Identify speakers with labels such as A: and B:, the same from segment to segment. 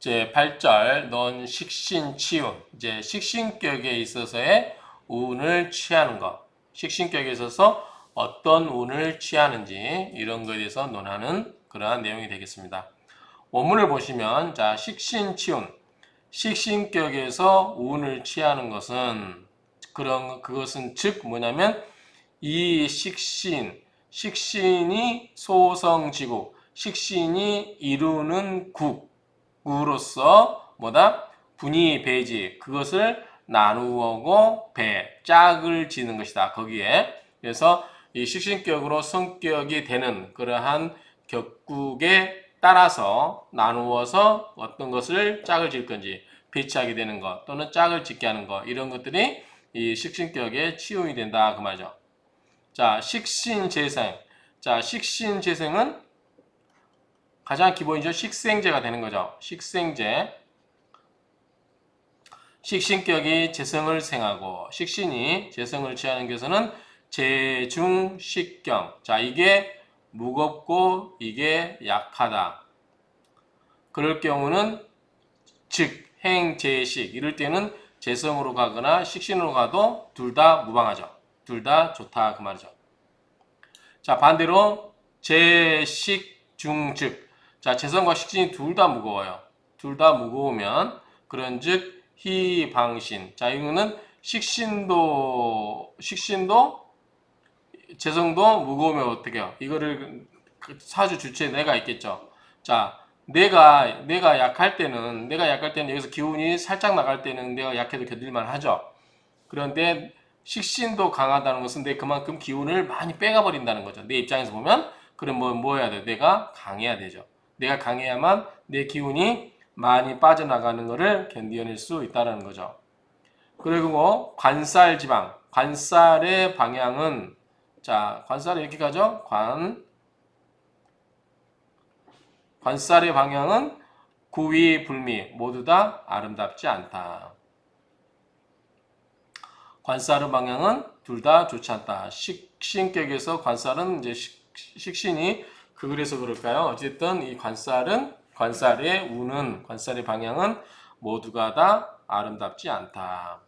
A: 이제 8절 넌 식신치운 이제 식신격에 있어서의 운을 취하는 것 식신격에 있어서 어떤 운을 취하는지 이런 것에 대해서 논하는 그러한 내용이 되겠습니다. 원문을 보시면 자 식신치운 식신격에서 운을 취하는 것은 그것은 즉 뭐냐면 이 식신이 소성지국 식신이 이루는 국으로서 뭐다? 분이 배지 그것을 나누어고 짝을 지는 것이다. 거기에 그래서 이 식신격으로 성격이 되는 그러한 격국에 따라서 나누어서 어떤 것을 짝을 질 건지 배치하게 되는 것 또는 짝을 짓게 하는 것 이런 것들이 이 식신격에 치용이 된다 그 말이죠. 자, 식신재생. 자, 식신재생은 가장 기본이죠. 식생제가 되는 거죠. 식생제. 식신격이 재성을 생하고 식신이 재성을 취하는 것은 재중식경. 자, 이게 무겁고 이게 약하다. 그럴 경우는 즉, 행재식. 이럴 때는 재성으로 가거나 식신으로 가도 둘 다 무방하죠. 둘 다 좋다 그 말이죠. 자, 반대로 재식중즉. 자, 재성과 식신이 둘 다 무거워요. 둘 다 무거우면 그런즉 희방신. 자, 이거는 식신도 재성도 무거우면 어떻게 해요? 이거를 사주 주체에 내가 있겠죠. 자, 내가 약할 때는 여기서 기운이 살짝 나갈 때는 내가 약해도 견딜만 하죠. 그런데 식신도 강하다는 것은 내 그만큼 기운을 많이 빼가 버린다는 거죠. 내 입장에서 보면 그럼 뭐 해야 돼? 내가 강해야 되죠. 내가 강해야만 내 기운이 많이 빠져나가는 것을 견뎌낼 수 있다는 거죠. 그리고 관살 지방, 관살의 방향은 자, 관살이 이렇게 가죠. 관살의 방향은 구위 불미 모두 다 아름답지 않다. 관살의 방향은 둘 다 좋지 않다. 식신격에서 관살은 이제 식신이 그래서 그럴까요? 어쨌든 이 관살의 운은 관살의 방향은 모두가 다 아름답지 않다.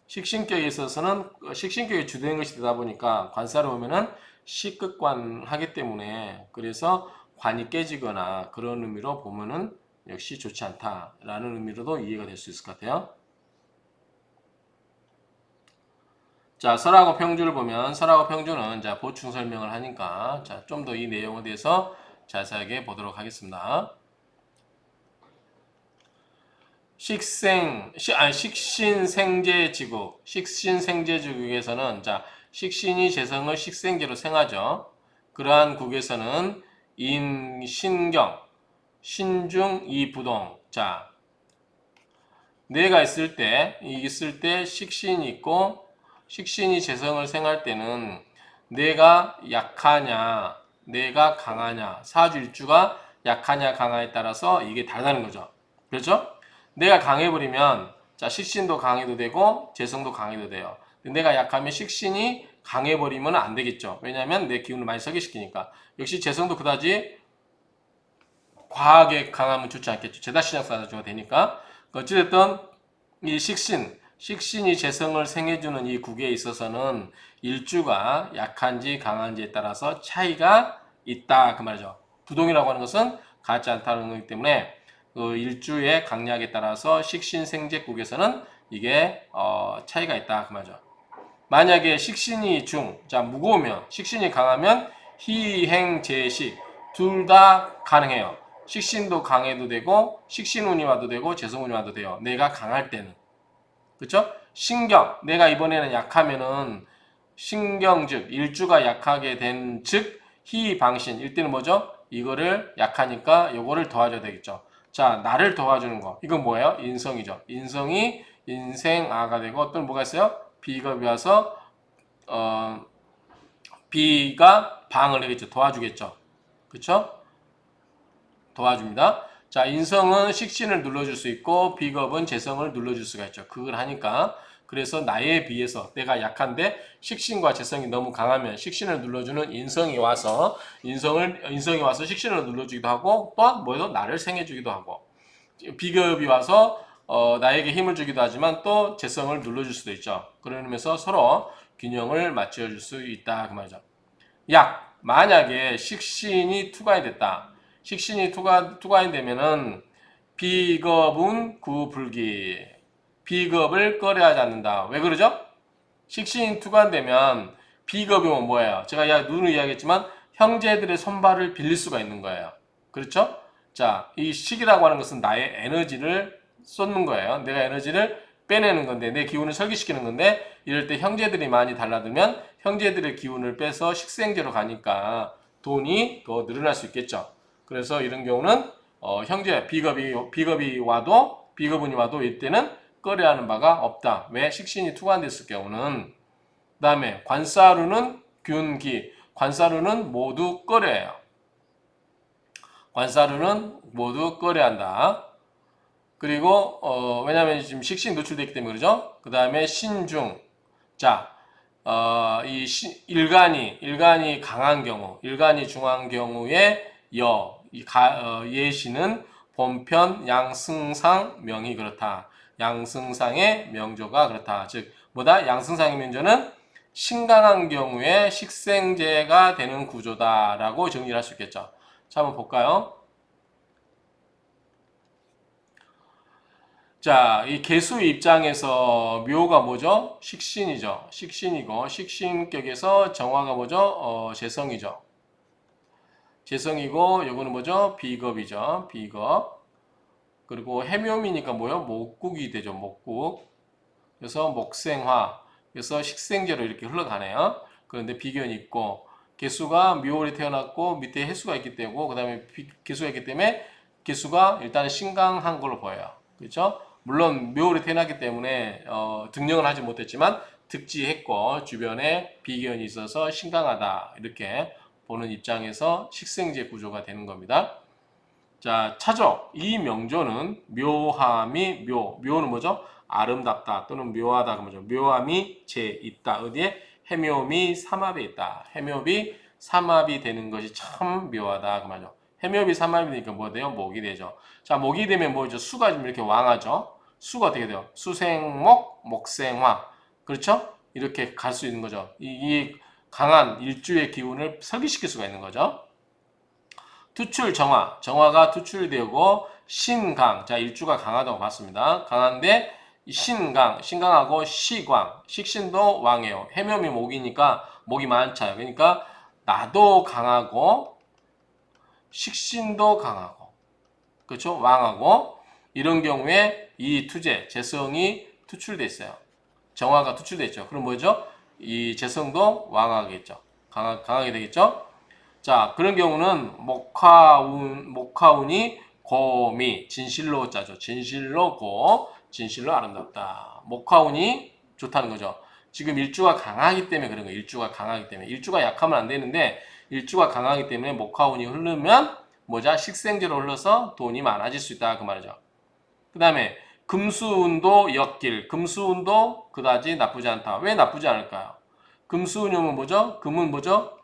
A: 식신격에 있어서는 식신격이 주된 것이 되다 보니까 관살을 보면은 식극관하기 때문에 그래서 관이 깨지거나 그런 의미로 보면은 역시 좋지 않다라는 의미로도 이해가 될 수 있을 것 같아요. 자, 설하고 평주를 보면 설하고 평주는 자, 보충 설명을 하니까 자, 좀 더 이 내용에 대해서 자세하게 보도록 하겠습니다. 식신생제지국 식신생제지국에서는 자, 식신이 재성을 식생제로 생하죠. 그러한 국에서는 인신경 신중 이부동 자, 내가 있을 때 식신이 있고 식신이 재성을 생할 때는 내가 약하냐 내가 강하냐 사주일주가 약하냐 강하냐에 따라서 이게 다르다는 거죠. 그렇죠? 내가 강해버리면 자 식신도 강해도 되고 재성도 강해도 돼요. 내가 약하면 식신이 강해버리면 안 되겠죠. 왜냐하면 내 기운을 많이 서기시키니까. 역시 재성도 그다지 과하게 강하면 좋지 않겠죠. 제다신약사주가 되니까. 어찌됐든 이 식신이 재성을 생해주는 이 국에 있어서는 일주가 약한지 강한지에 따라서 차이가 있다 그 말이죠. 부동이라고 하는 것은 같지 않다는 거기 때문에 그 일주의 강약에 따라서 식신생제국에서는 이게 차이가 있다 그 말이죠. 만약에 식신이 자 무거우면 식신이 강하면 희행재식 둘 다 가능해요. 식신도 강해도 되고 식신운이 와도 되고 재성운이 와도 돼요. 내가 강할 때는. 그렇죠? 신경 내가 이번에는 약하면은 신경 즉 일주가 약하게 된 즉 희방신 일때는 뭐죠? 이거를 약하니까 요거를 도와줘야 되겠죠. 자 나를 도와주는 거 이건 뭐예요? 인성이죠. 인성이 인생아가 되고 어떤 뭐가 있어요? 비겁이 와서 비가 방을 하겠죠. 도와주겠죠. 그렇죠? 도와줍니다. 자, 인성은 식신을 눌러줄 수 있고 비겁은 재성을 눌러줄 수가 있죠. 그걸 하니까 그래서 나에 비해서 내가 약한데 식신과 재성이 너무 강하면 식신을 눌러주는 인성이 와서 식신을 눌러주기도 하고 또 뭐도 나를 생해주기도 하고 비겁이 와서 나에게 힘을 주기도 하지만 또 재성을 눌러줄 수도 있죠. 그런 의미에서 서로 균형을 맞춰줄 수 있다 그 말이죠. 약 만약에 식신이 투과이 됐다. 식신이 투과이 되면은 비겁은 구불기. 비겁을 꺼려하지 않는다. 왜 그러죠? 식신이 투과되면 비겁이면 뭐예요? 제가 누누이 이야기했지만 형제들의 손발을 빌릴 수가 있는 거예요. 그렇죠? 자, 이 식이라고 하는 것은 나의 에너지를 쏟는 거예요. 내가 에너지를 빼내는 건데, 내 기운을 설기시키는 건데, 이럴 때 형제들이 많이 달라들면 형제들의 기운을 빼서 식생제로 가니까 돈이 더 늘어날 수 있겠죠. 그래서 이런 경우는 형제 비겁이 와도 비겁운이 와도 이때는 꺼려하는 바가 없다. 왜? 식신이 투과됐을 경우는. 그 다음에 관사루는 균기. 관사루는 모두 꺼려해요. 관사루는 모두 꺼려한다. 그리고 왜냐하면 지금 식신 노출되기 때문에 그러죠. 그 다음에 신중. 자, 일간이 강한 경우, 일간이 중한 경우에 예시는 본편 양승상 명이 그렇다. 양승상의 명조가 그렇다. 즉 뭐다? 양승상의 명조는 신강한 경우에 식생제가 되는 구조다라고 정리를 할 수 있겠죠. 자, 한번 볼까요? 자, 이 개수 입장에서 묘가 뭐죠? 식신이죠. 식신이고 식신격에서 정화가 뭐죠? 재성이죠. 재성이고 요거는 뭐죠? 비겁이죠. 비겁. 그리고 해묘미니까 뭐요? 목국이 되죠. 목국. 그래서 목생화. 그래서 식생제로 이렇게 흘러가네요. 그런데 비견이 있고 개수가 묘월에 태어났고 밑에 해수가 있기 때문에 그다음에 개수가 있기 때문에 개수가 일단 신강한 걸로 보여요. 그렇죠? 물론 묘월에 태어났기 때문에 등령은 하지 못했지만 득지했고 주변에 비견이 있어서 신강하다 이렇게 보는 입장에서 식생제 구조가 되는 겁니다. 자, 차적. 이 명조는 묘함이 묘는 뭐죠? 아름답다 또는 묘하다 그러죠. 묘함이 제 있다. 어디에? 해묘미 삼합에 있다. 해묘비 삼합이 되는 것이 참 묘하다 그 말이죠. 해묘비 삼합이 되니까 뭐 돼요? 목이 되죠. 자, 목이 되면 뭐죠? 수가 좀 이렇게 왕하죠. 수가 어떻게 돼요? 수생목, 목생화. 그렇죠? 이렇게 갈 수 있는 거죠. 이 강한 일주의 기운을 설기시킬 수가 있는 거죠. 투출 정화가 투출되고 신강, 자 일주가 강하다고 봤습니다. 강한데 신강하고 시광, 식신도 왕이에요. 해묘미 목이니까 목이 많잖아요. 그러니까 나도 강하고 식신도 강하고 그렇죠? 왕하고 이런 경우에 이 투재 재성이 투출돼 있어요. 정화가 투출돼 있죠. 그럼 뭐죠? 이 재성도 왕하겠죠. 강하게 되겠죠? 자, 그런 경우는 목화운이 고미, 진실로 짜죠. 진실로 고, 진실로 아름답다. 목화운이 좋다는 거죠. 지금 일주가 강하기 때문에 그런 거예요. 일주가 강하기 때문에. 일주가 약하면 안 되는데, 일주가 강하기 때문에 목화운이 흐르면, 뭐자? 식생제로 흘러서 돈이 많아질 수 있다. 그 말이죠. 그 다음에, 금수운도 역길. 금수운도 그다지 나쁘지 않다. 왜 나쁘지 않을까요? 금수운이 오면 뭐죠? 금은 뭐죠?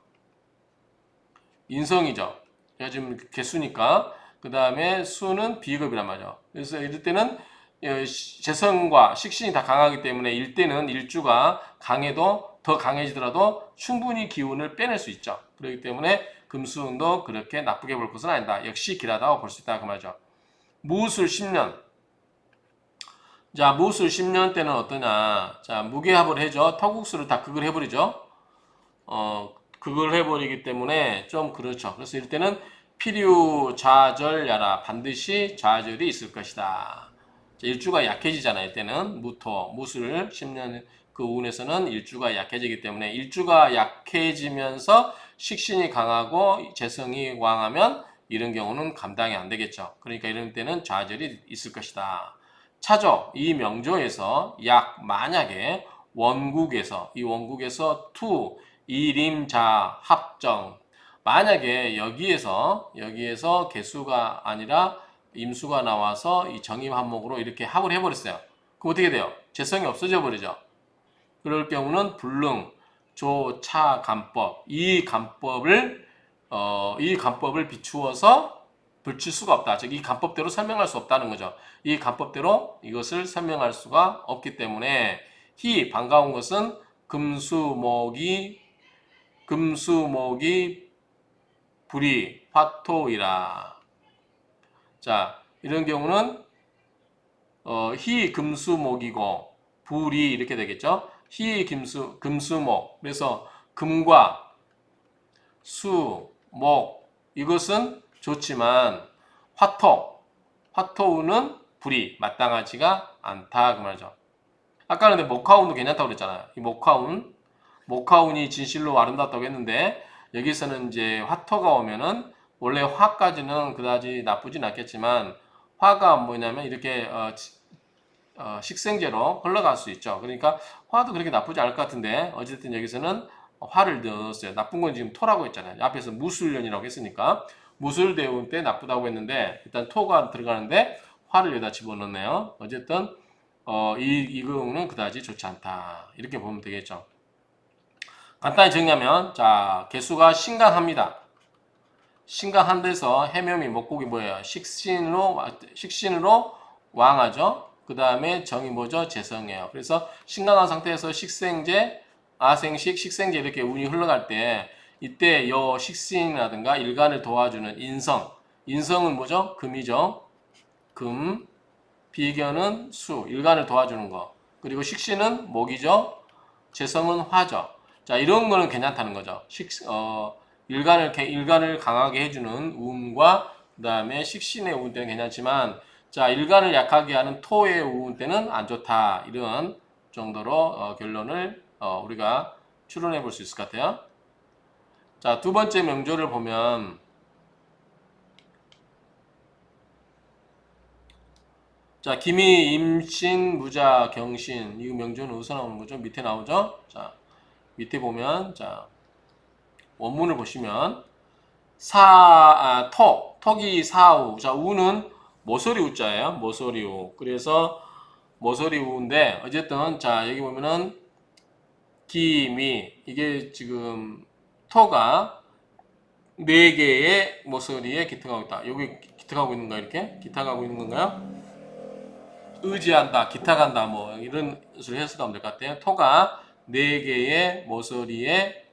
A: 인성이죠. 지금 개수니까. 그 다음에 수는 비급이란 말이죠. 그래서 이럴 때는 재성과 식신이 다 강하기 때문에 일때는 일주가 강해도 더 강해지더라도 충분히 기운을 빼낼 수 있죠. 그렇기 때문에 금수운도 그렇게 나쁘게 볼 것은 아니다. 역시 길하다고 볼 수 있다. 그 말이죠. 무술 10년. 자, 무술 10년 때는 어떠냐. 자, 무게합을 해줘. 터국수를 다 극을 해버리죠. 그걸 해버리기 때문에 좀 그렇죠. 그래서 이럴 때는 필요 좌절야라 반드시 좌절이 있을 것이다. 일주가 약해지잖아요. 이때는 무술 10년 그 운에서는 일주가 약해지기 때문에 일주가 약해지면서 식신이 강하고 재성이 왕하면 이런 경우는 감당이 안 되겠죠. 그러니까 이런 때는 좌절이 있을 것이다. 차조 이 명조에서 만약에 이 원국에서 이림자 합정 만약에 여기에서 개수가 아니라 임수가 나와서 이 정임 한목으로 이렇게 합을 해버렸어요. 그럼 어떻게 돼요? 재성이 없어져 버리죠. 그럴 경우는 불능, 조, 차, 간법 이 간법을 비추어서 붙일 수가 없다. 즉 이 간법대로 설명할 수 없다는 거죠. 이 간법대로 이것을 설명할 수가 없기 때문에 희 반가운 것은 금수목이 불이 화토이라. 자, 이런 경우는 희 금수목이고 불이 이렇게 되겠죠. 희 금수목. 그래서 금과 수, 목 이것은 좋지만 화토우는 불이 마땅하지가 않다 그 말이죠. 아까 근데 목화운도 괜찮다고 그랬잖아요. 이 목화운이 진실로 아름답다고 했는데 여기서는 이제 화토가 오면은 원래 화까지는 그다지 나쁘진 않겠지만 화가 뭐냐면 이렇게 식생제로 흘러갈 수 있죠. 그러니까 화도 그렇게 나쁘지 않을 것 같은데 어쨌든 여기서는 화를 넣었어요. 나쁜 건 지금 토라고 했잖아요. 앞에서 무술년이라고 했으니까 무술대운 때 나쁘다고 했는데 일단 토가 들어가는데 화를 여기다 집어넣네요. 어쨌든 이 경우는 그다지 좋지 않다. 이렇게 보면 되겠죠. 간단히 정리하면 자 개수가 신강합니다. 신강한 데서 해묘미 목곡이 뭐예요? 식신으로 왕하죠. 그 다음에 정이 뭐죠? 재성이에요. 그래서 신강한 상태에서 식생제, 아생식, 식생제 이렇게 운이 흘러갈 때 이때 요 식신이라든가 일간을 도와주는 인성은 뭐죠? 금이죠. 금, 비견은 수, 일간을 도와주는 거. 그리고 식신은 목이죠. 재성은 화죠. 자, 이런 거는 괜찮다는 거죠. 일간을 강하게 해주는 운과 그 다음에 식신의 운 때는 괜찮지만 자, 일간을 약하게 하는 토의 운 때는 안 좋다. 이런 정도로 결론을 우리가 추론해 볼 수 있을 것 같아요. 자, 두 번째 명조를 보면 자, 기미, 임신, 무자, 경신. 이 명조는 어디서 나오는 거죠? 밑에 나오죠? 자, 밑에 보면 자, 원문을 보시면 턱이 사우. 자, 우는 모서리 우자예요. 모서리 우. 그래서 모서리 우인데 어쨌든 자, 여기 보면은 기미 이게 지금 토가 4개의 모서리에 기탁하고 있다. 여기 기탁하고 있는가 이렇게? 기탁하고 있는 건가요? 의지한다, 기탁한다 뭐 이런 식으로 해석하면 될 것 같아요. 토가 4개의 모서리에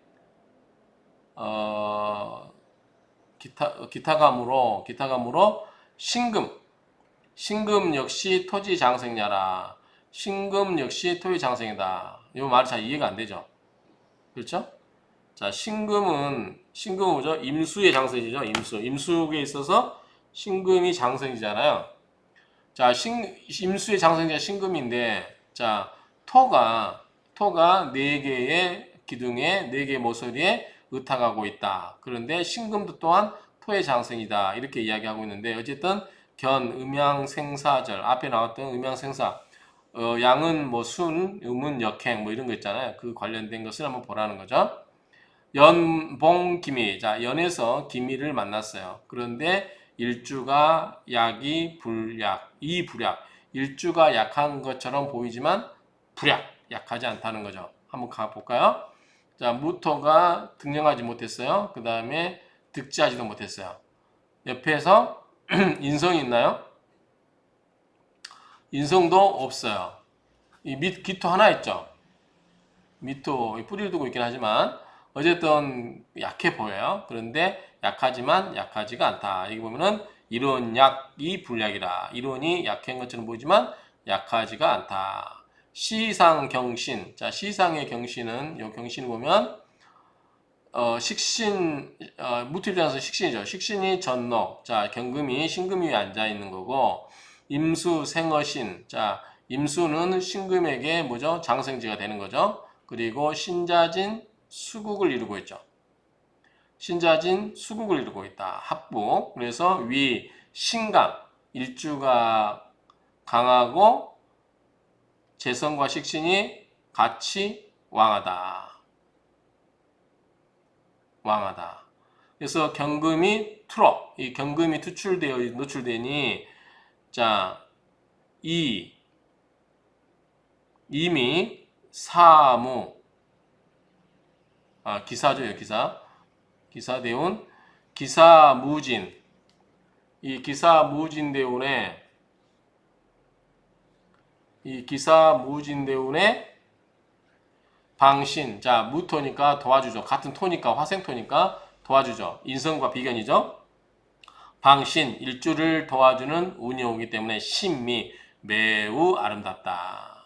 A: 기타감으로 신금 역시 토지 장생냐라. 신금 역시 토지 장생이다. 이 말이 잘 이해가 안 되죠. 그렇죠? 자, 신금은 뭐죠? 임수의 장생이죠. 임수에 있어서 신금이 장생이잖아요. 자, 임수의 장생자 신금인데 자, 토가 4개의 기둥에 4개의 모서리에 의탁하고 있다. 그런데 신금도 또한 토의 장생이다. 이렇게 이야기하고 있는데 어쨌든 음양생사절 앞에 나왔던 음양생사 양은 뭐 순, 음은 역행 뭐 이런 거 있잖아요. 그 관련된 것을 한번 보라는 거죠. 연봉기미. 자, 연에서 기미를 만났어요. 그런데 일주가 약이 불약. 일주가 약한 것처럼 보이지만 약하지 않다는 거죠. 한번 가볼까요? 자, 무토가 등령하지 못했어요. 그 다음에 득지하지도 못했어요. 옆에서 인성이 있나요? 인성도 없어요. 이 기토 하나 있죠. 미토 뿌리를 두고 있긴 하지만 어쨌든 약해 보여요. 그런데 약하지만 약하지가 않다. 여기 보면은 이론 약이 불약이라. 이론이 약한 것처럼 보이지만 약하지가 않다. 시상 경신. 자, 시상의 경신은 요 경신을 보면 식신 무토일어나서 식신이죠. 식신이 전록. 자, 경금이 신금 위에 앉아 있는 거고 임수 생어신. 자, 임수는 신금에게 뭐죠? 장생지가 되는 거죠. 그리고 신자진 수국을 이루고 있죠. 신자진 수국을 이루고 있다. 합부. 그래서 위 신강 일주가 강하고 재성과 식신이 같이 왕하다. 그래서 경금이 투로. 이 경금이 노출되니 자, 이미 사무 기사죠. 기사대운 기사무진 이 기사무진대운의 방신. 자, 무토니까 도와주죠. 같은 토니까, 화생토니까 도와주죠. 인성과 비견이죠. 방신, 일주를 도와주는 운이 오기 때문에 신미, 매우 아름답다.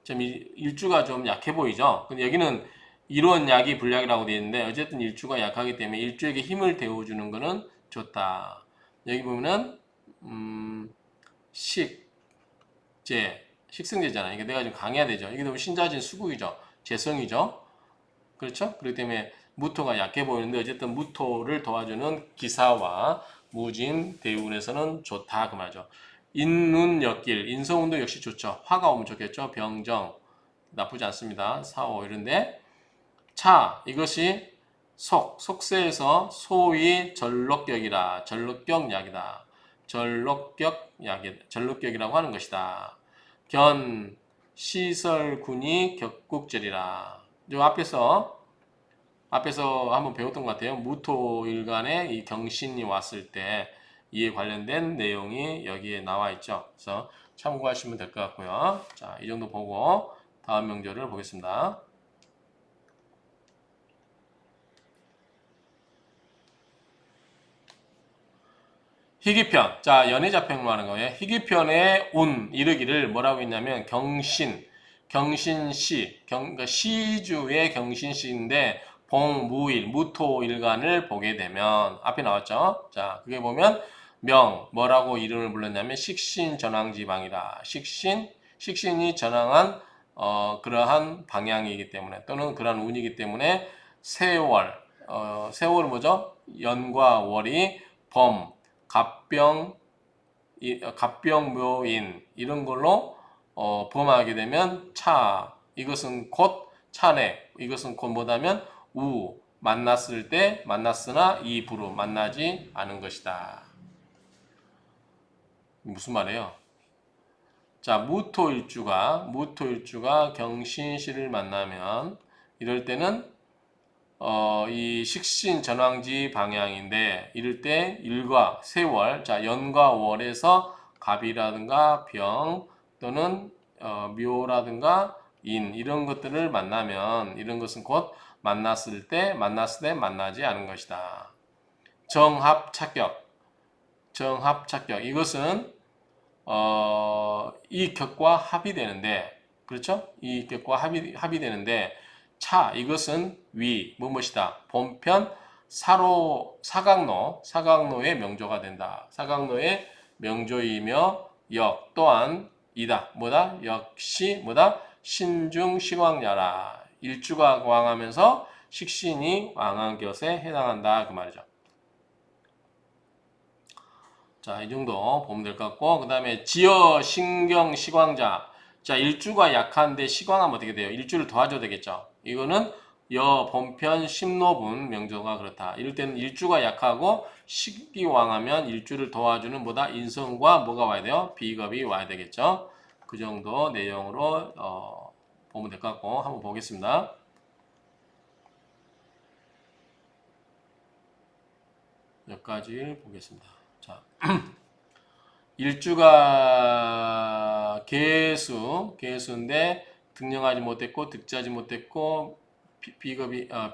A: 좀 일주가 좀 약해 보이죠. 근데 여기는 일원 약이 불약이라고 되어 있는데 어쨌든 일주가 약하기 때문에 일주에게 힘을 데워주는 거는 좋다. 여기 보면은 식승제잖아. 이게 내가 좀 강해야 되죠. 이게 너무 신자진 수국이죠. 재성이죠. 그렇죠? 그렇기 때문에 무토가 약해 보이는데 어쨌든 무토를 도와주는 기사와 무진 대운에서는 좋다 그 말이죠. 인운 역길, 인성운도 역시 좋죠. 화가 오면 좋겠죠. 병정 나쁘지 않습니다. 사오 이런데 차 이것이 속세에서 소위 전록격이라 전록격약이다. 전록격이라고 하는 것이다. 견 시설군이 격국절이라. 요 앞에서 한번 배웠던 것 같아요. 무토일간에 이 경신이 왔을 때 이에 관련된 내용이 여기에 나와 있죠. 그래서 참고하시면 될 것 같고요. 자, 이 정도 보고 다음 명절을 보겠습니다. 희귀편. 자, 연애자평로 하는 거예요. 희귀편의 운, 이르기를 뭐라고 했냐면 경신시, 그러니까 시주의 경신시인데 봉무일, 무토일간을 보게 되면 앞에 나왔죠. 자, 그게 보면 뭐라고 이름을 불렀냐면 식신전황지방이다. 식신이 전황한 그러한 방향이기 때문에 또는 그러한 운이기 때문에 세월은 뭐죠? 연과 월이 갑병묘인 이런 걸로 범하게 되면 이것은 곧 차례, 이것은 곧 뭐다면 만났으나 이 부로 만나지 않은 것이다. 무슨 말이에요? 자, 무토일주가 경신시를 만나면 이럴 때는 이 식신 전황지 방향인데 이럴 때 일과 세월, 자 연과 월에서 갑이라든가 병 또는 묘라든가 인 이런 것들을 만나면 이런 것은 곧 만났을 때 만나지 않은 것이다. 정합착격 이것은 이 격과 합이 되는데 그렇죠? 이 격과 합이 되는데 이것은 무엇이다. 본편 사각노의 명조가 된다. 사각노의 명조이며 또한 이다. 역시 신중시광야라. 일주가 왕하면서 식신이 왕한 것에 해당한다. 그 말이죠. 자, 이 정도 보면 될 것 같고, 그 다음에 지어, 신경, 시광자. 자, 일주가 약한데 시광하면 어떻게 돼요? 일주를 도와줘야 되겠죠. 이거는 본편 심노분 명조가 그렇다. 이럴 때는 일주가 약하고 식이 왕하면 일주를 도와주는 인성과 뭐가 와야 돼요? 비겁이 와야 되겠죠. 그 정도 내용으로 보면 될 것 같고 한번 보겠습니다. 여기까지 보겠습니다. 자, 일주가 개수인데 등령하지 못했고 득자지 못했고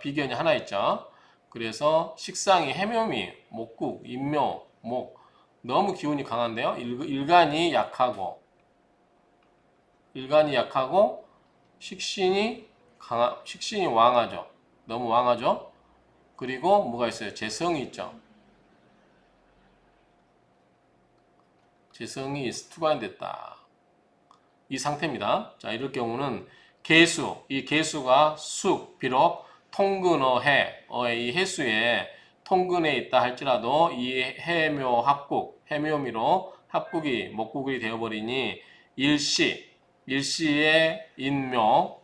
A: 비견이 하나 있죠. 그래서 식상이 해묘미, 목국, 인묘, 목 너무 기운이 강한데요. 일간이 약하고 식신이 왕하죠. 너무 왕하죠. 그리고 뭐가 있어요? 재성이 있죠. 재성이 투과됐다. 이 상태입니다. 자, 이럴 경우는 이 개수가 비록 통근어해, 이 해수에 통근에 있다 할지라도 이 해묘미로 합국이 목국이 되어버리니 일시의 인묘,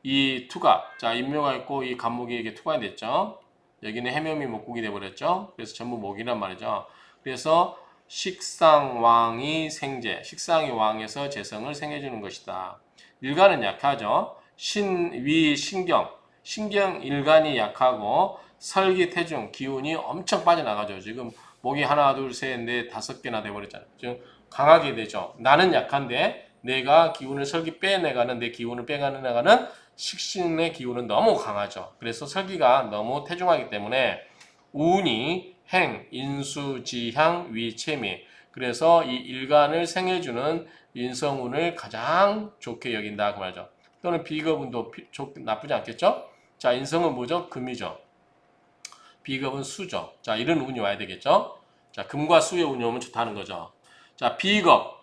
A: 이 투갑, 자, 인묘가 있고 이 갑목이 이게 투갑이 됐죠. 여기는 해묘미 목국이 되어버렸죠. 그래서 전부 목이란 말이죠. 그래서 식상왕이 식상이 왕에서 재성을 생해주는 것이다. 일간은 약하죠. 신경 일간이 약하고 설기태중 기운이 엄청 빠져나가죠. 지금 목이 하나, 둘, 셋, 넷, 다섯 개나 돼버렸잖아요. 즉 강하게 되죠. 나는 약한데 내가 기운을 설기 빼내가는 내 기운을 빼가는 나가는 식신의 기운은 너무 강하죠. 그래서 설기가 너무 태중하기 때문에 운이 행, 인수, 지향, 위, 체미. 그래서 이 일간을 생해주는 인성운을 가장 좋게 여긴다 그 말이죠. 또는 비겁운도 나쁘지 않겠죠? 자, 인성은 뭐죠? 금이죠. 비겁은 수죠. 자, 이런 운이 와야 되겠죠? 자, 금과 수의 운이 오면 좋다는 거죠. 자, 비겁.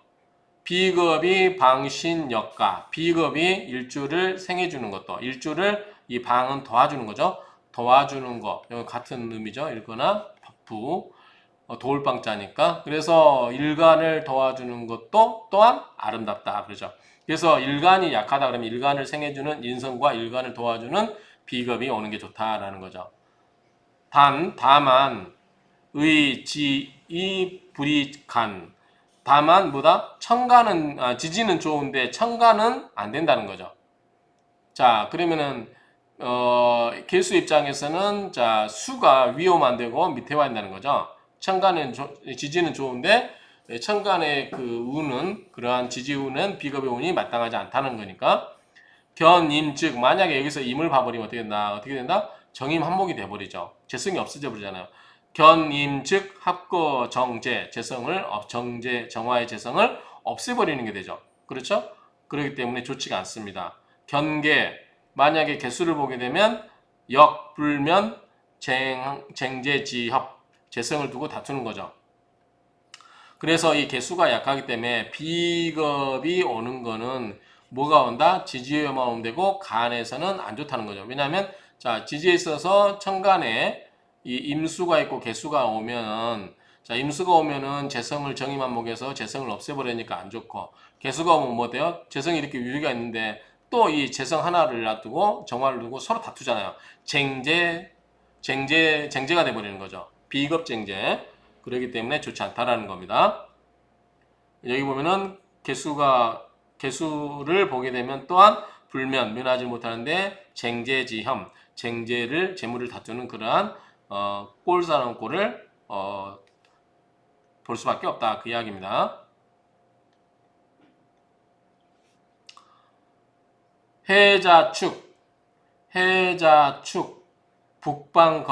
A: 비겁이 방신역가. 비겁이 일주를 생해주는 것도. 일주를 이 방은 도와주는 거죠. 도와주는 거. 이거 같은 의미죠. 읽거나 부. 도울방자니까. 그래서 일간을 도와주는 것도 또한 아름답다. 그러죠. 그래서 일간이 약하다 그러면 일간을 생해주는 인성과 일간을 도와주는 비겁이 오는 게 좋다라는 거죠. 다만 의지이 불이간. 다만 뭐다? 천간은 지지는 좋은데 천간은 안 된다는 거죠. 자, 그러면은 개수 입장에서는 자, 수가 위험 안 되고 밑에 와 있다는 거죠. 천간은 지지는 좋은데 천간의 그 운은 그러한 지지운은 비겁의 운이 마땅하지 않다는 거니까 견임 즉 만약에 여기서 임을 봐버리면 어떻게 된다? 어떻게 된다? 정임 한목이 돼버리죠. 재성이 없어져 버리잖아요. 견임 즉 합거 정제 재성을 정제 정화의 재성을 없애버리는 게 되죠. 그렇죠? 그렇기 때문에 좋지가 않습니다. 견계 만약에 개수를 보게 되면 역 불면 쟁제지협 재성을 두고 다투는 거죠. 그래서 이 개수가 약하기 때문에 비겁이 오는 거는 뭐가 온다? 지지에만 오면 되고 간에서는 안 좋다는 거죠. 왜냐하면 자 지지에 있어서 천간에 이 임수가 있고 개수가 오면 자 임수가 오면은 재성을 정임한목에서 재성을 없애버리니까 안 좋고 개수가 오면 뭐 돼요? 재성이 이렇게 유리가 있는데 또 이 재성 하나를 놔두고 정화를 두고 서로 다투잖아요. 쟁제가 돼버리는 거죠. 비겁쟁제. 그렇기 때문에 좋지 않다라는 겁니다. 여기 보면은 개수를 보게 되면 또한 불면 면하지 못하는데 쟁제지혐 재물을 다투는 그러한 꼴사는 꼴을 볼 수밖에 없다 그 이야기입니다. 해자축 국방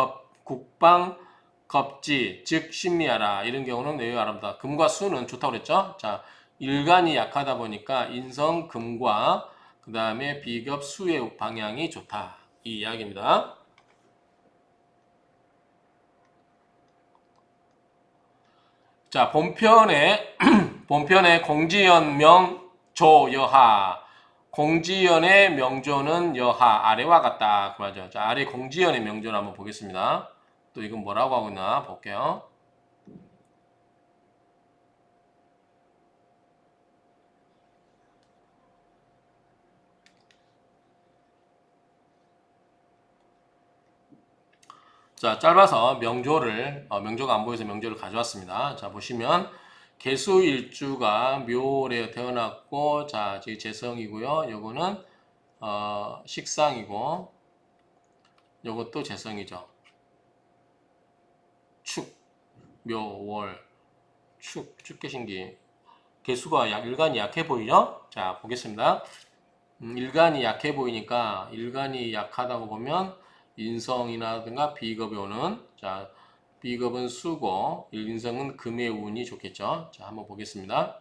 A: 겁지 즉 신미하라 이런 경우는 매우 아름다. 금과 수는 좋다고 그랬죠. 자 일간이 약하다 보니까 인성 금과 그 다음에 비겁 수의 방향이 좋다 이 이야기입니다. 자 본편에 공지연명 조여하 공지연의 명조는 여하 아래와 같다 그 말이죠. 자 아래 공지연의 명조를 한번 보겠습니다. 또 이건 뭐라고 하고 있나 볼게요. 자, 짧아서 명조가 안 보여서 명조를 가져왔습니다. 자, 보시면 개수일주가 묘월에 태어났고, 자, 지금 재성이고요. 요거는 식상이고, 요것도 재성이죠. 축, 묘월, 축계신기. 개수가 일간이 약해 보이죠? 자, 보겠습니다. 일간이 약해 보이니까 일간이 약하다고 보면 인성이라든가 비겁이 오는 자 비겁은 수고 인성은 금의 운이 좋겠죠. 자 한번 보겠습니다.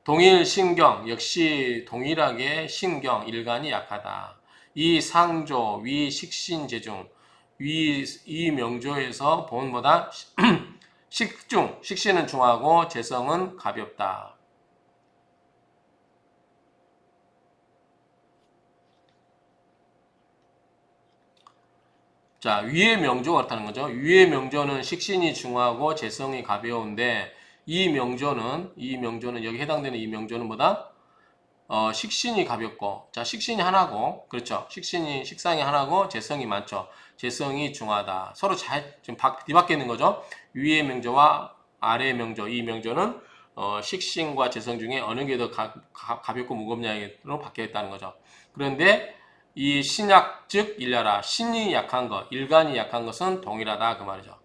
A: 동일 신경 역시 동일하게 신경 일간이 약하다. 이 상조 위 식신 제중 이 명조에서 본보다 식신은 중하고 재성은 가볍다. 자, 위의 명조가 그렇다는 거죠. 위의 명조는 식신이 중하고 재성이 가벼운데 이 명조는 여기 해당되는 이 명조는 뭐다? 식신이 가볍고 자, 식신이 하나고 그렇죠. 식상이 하나고 재성이 많죠. 재성이 중하다. 서로 지금 뒤바뀌어 있는 거죠. 위의 명조와 아래의 명조. 이 명조는 식신과 재성 중에 어느 게 더 가볍고 무겁냐로 바뀌어 있다는 거죠. 그런데 이 신약 즉 일야라 신이 약한 것 일간이 약한 것은 동일하다 그 말이죠.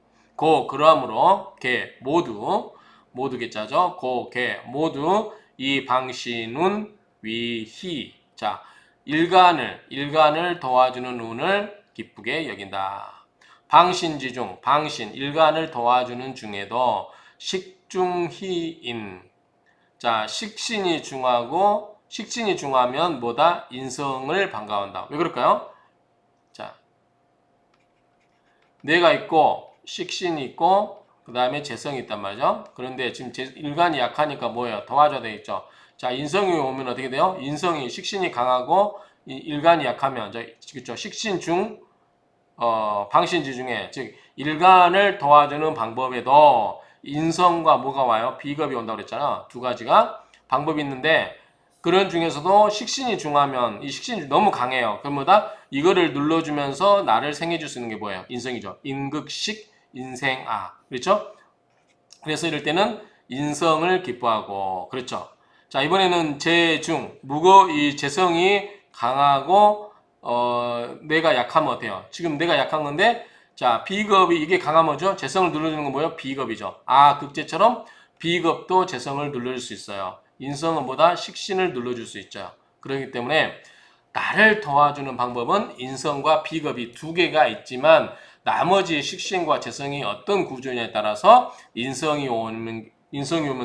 A: 그러므로 개 모두 개자죠. 개 모두 이 방신운 위희. 자, 일간을 도와주는 운을 기쁘게 여긴다. 방신지중 일간을 도와주는 중에도 식중희인. 자, 식신이 중하면 뭐다? 인성을 반가운다. 왜 그럴까요? 자, 뇌가 있고 식신이 있고 그 다음에 재성이 있단 말이죠. 그런데 지금 일간이 약하니까 뭐예요? 도와줘야 되겠죠. 자, 인성이 오면 어떻게 돼요? 식신이 강하고 일간이 약하면 그렇죠. 식신 중 방신지 중에 즉 일간을 도와주는 방법에도 인성과 뭐가 와요? 비겁이 온다고 그랬잖아. 두 가지가 방법이 있는데 그런 중에서도 식신이 중하면 이 식신이 너무 강해요. 그럼 뭐다? 이거를 눌러주면서 나를 생해줄 수 있는 게 뭐예요? 인성이죠. 인극식 인생아. 그렇죠? 그래서 이럴 때는 인성을 기뻐하고 그렇죠. 자, 이번에는 재중 이 재성이 강하고 내가 약하면 어때요? 지금 내가 약한 건데 자, 비겁이 이게 강하면 뭐죠? 재성을 눌러주는 건 뭐예요? 비겁이죠. 극제처럼 비겁도 재성을 눌러줄 수 있어요. 인성은 보다 식신을 눌러줄 수 있죠. 그렇기 때문에 나를 도와주는 방법은 인성과 비겁이 두 개가 있지만 나머지 식신과 재성이 어떤 구조냐에 따라서 인성이 오면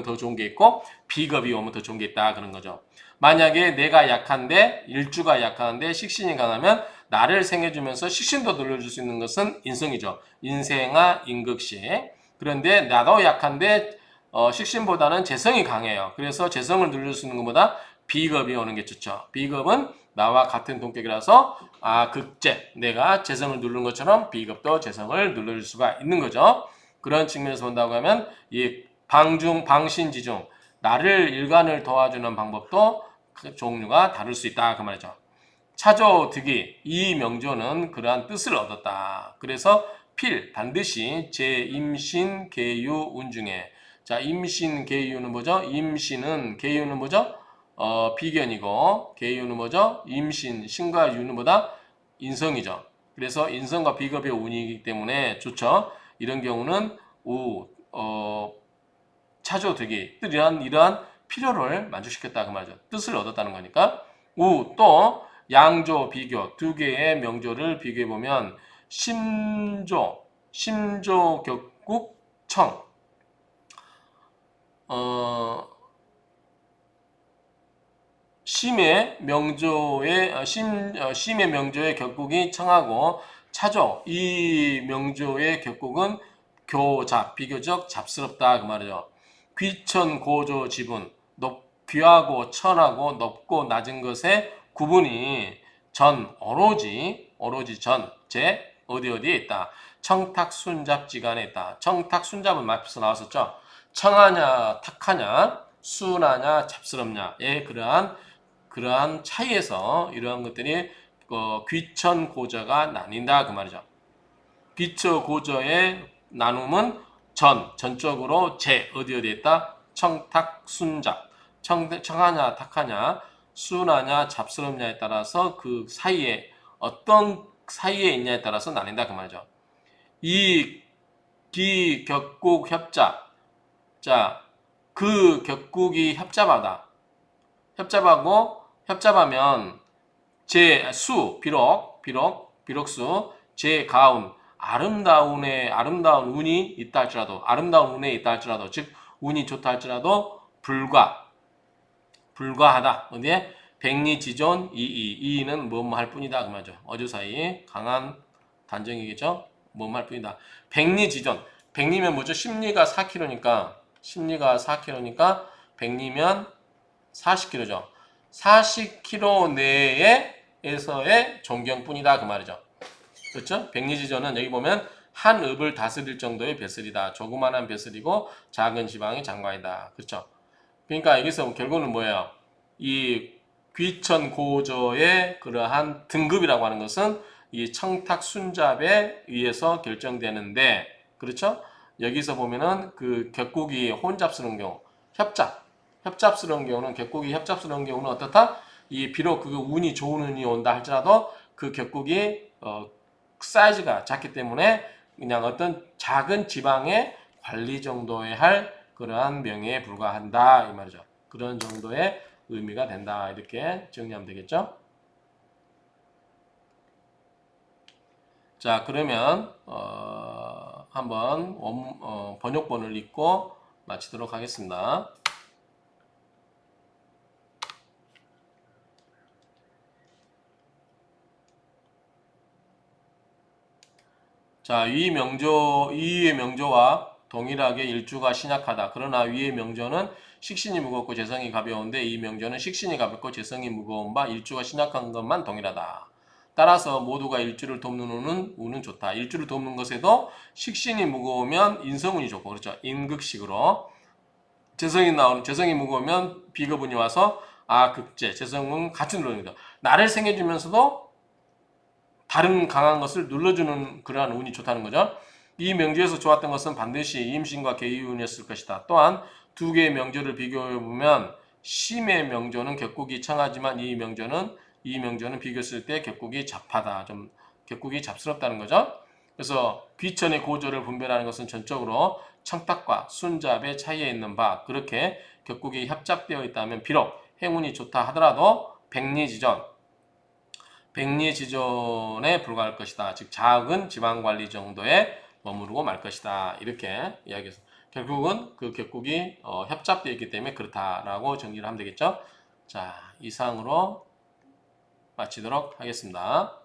A: 더 좋은 게 있고 비겁이 오면 더 좋은 게 있다 그런 거죠. 만약에 내가 약한데 일주가 약한데 식신이 강하면 나를 생해주면서 식신도 눌러줄 수 있는 것은 인성이죠. 인생아 인극식. 그런데 나도 약한데 식신보다는 재성이 강해요. 그래서 재성을 눌릴 수 있는 것보다 비겁이 오는 게 좋죠. 비겁은 나와 같은 동격이라서 극제 내가 재성을 누르는 것처럼 비겁도 재성을 눌러줄 수가 있는 거죠. 그런 측면에서 본다고 하면 이 방신지중 나를 일간을 도와주는 방법도 그 종류가 다를 수 있다 그 말이죠. 차조득이 이 명조는 그러한 뜻을 얻었다. 그래서 반드시 제 임신 계유 운 중에 자 임신 계유는 뭐죠? 계유는 뭐죠? 비견이고 계유는 뭐죠? 신과 유는 뭐다? 인성이죠. 그래서 인성과 비겁의 운이기 때문에 좋죠. 이런 경우는 차조득이 이러한 필요를 만족시켰다 그 말이죠. 뜻을 얻었다는 거니까. 또 양조 비교 두 개의 명조를 비교해 보면 심조 격국 청 심의 명조의 격국이 청하고 차조 이 명조의 격국은 비교적 잡스럽다 그 말이죠. 귀천 고조 지분 귀하고 천하고 높고 낮은 것의 구분이 오로지 어디에 있다. 청탁순잡지간에 있다. 청탁순잡은 앞에서 나왔었죠. 청하냐 탁하냐 순하냐 잡스럽냐의 그러한 차이에서 이러한 것들이 귀천고저가 나뉜다 그 말이죠. 귀처고저의 나눔은 전적으로 어디에 있다? 청탁순잡 청하냐 탁하냐 순하냐 잡스럽냐에 따라서 그 사이에 어떤 사이에 있냐에 따라서 나뉜다 그 말이죠. 이 기격국 협잡 자 그 격국이 협잡하면 비록수 가운 아름다운 운이 있다 할지라도 즉 운이 좋다 할지라도 불과하다. 어디에? 백리지존 이는 뭐뭐 할 뿐이다 그 말이죠. 어조사이 강한 단정이겠죠. 뭐뭐 할 뿐이다. 백리면 뭐죠? 심리가 4kg니까 백리면 40kg죠. 40kg 내에서의 존경뿐이다 그 말이죠. 그렇죠? 백리지존은 여기 보면 한 읍을 다스릴 정도의 벼슬이다. 조그만한 벼슬이고 작은 지방이 장관이다. 그렇죠? 그러니까 여기서 결국은 뭐예요? 이 귀천고저의 그러한 등급이라고 하는 것은 이 청탁순잡에 의해서 결정되는데, 그렇죠? 여기서 보면은 그 격국이 혼잡스러운 경우, 협잡스러운 경우는 격국이 협잡스러운 경우는 어떻다? 비록 그 운이 좋은 운이 온다 할지라도 그 격국이 사이즈가 작기 때문에 그냥 어떤 작은 지방의 관리 정도에 할 그러한 명예에 불과한다 이 말이죠. 그런 정도의 의미가 된다 이렇게 정리하면 되겠죠. 자 그러면 한번 번역본을 읽고 마치도록 하겠습니다. 자, 위의 명조와 동일하게 일주가 신약하다. 그러나 위의 명조는 식신이 무겁고 재성이 가벼운데 이 명조는 식신이 가볍고 재성이 무거운 바 일주가 신약한 것만 동일하다. 따라서 모두가 일주를 돕는 운은 좋다. 일주를 돕는 것에도 식신이 무거우면 인성운이 좋고 그렇죠. 임극식으로 재성이 무거우면 비겁운이 와서 극재, 재성은 같이 눌러줍니다. 나를 생해주면서도 다른 강한 것을 눌러주는 그러한 운이 좋다는 거죠. 이 명조에서 좋았던 것은 반드시 임신과 계유운이었을 것이다. 또한 두 개의 명조를 비교해보면 심의 명조는 격국이 청하지만 이 명조는 비교했을 때 격국이 잡하다. 좀 격국이 잡스럽다는 거죠. 그래서 귀천의 고조를 분별하는 것은 전적으로 청탁과 순잡의 차이에 있는 바 그렇게 격국이 협잡되어 있다면 비록 행운이 좋다 하더라도 백리지존에 불과할 것이다. 즉 작은 지방관리 정도에 머무르고 말 것이다. 이렇게 이야기해서 결국은 그 격국이 협잡되어 있기 때문에 그렇다라고 정리를 하면 되겠죠. 자 이상으로 마치도록 하겠습니다.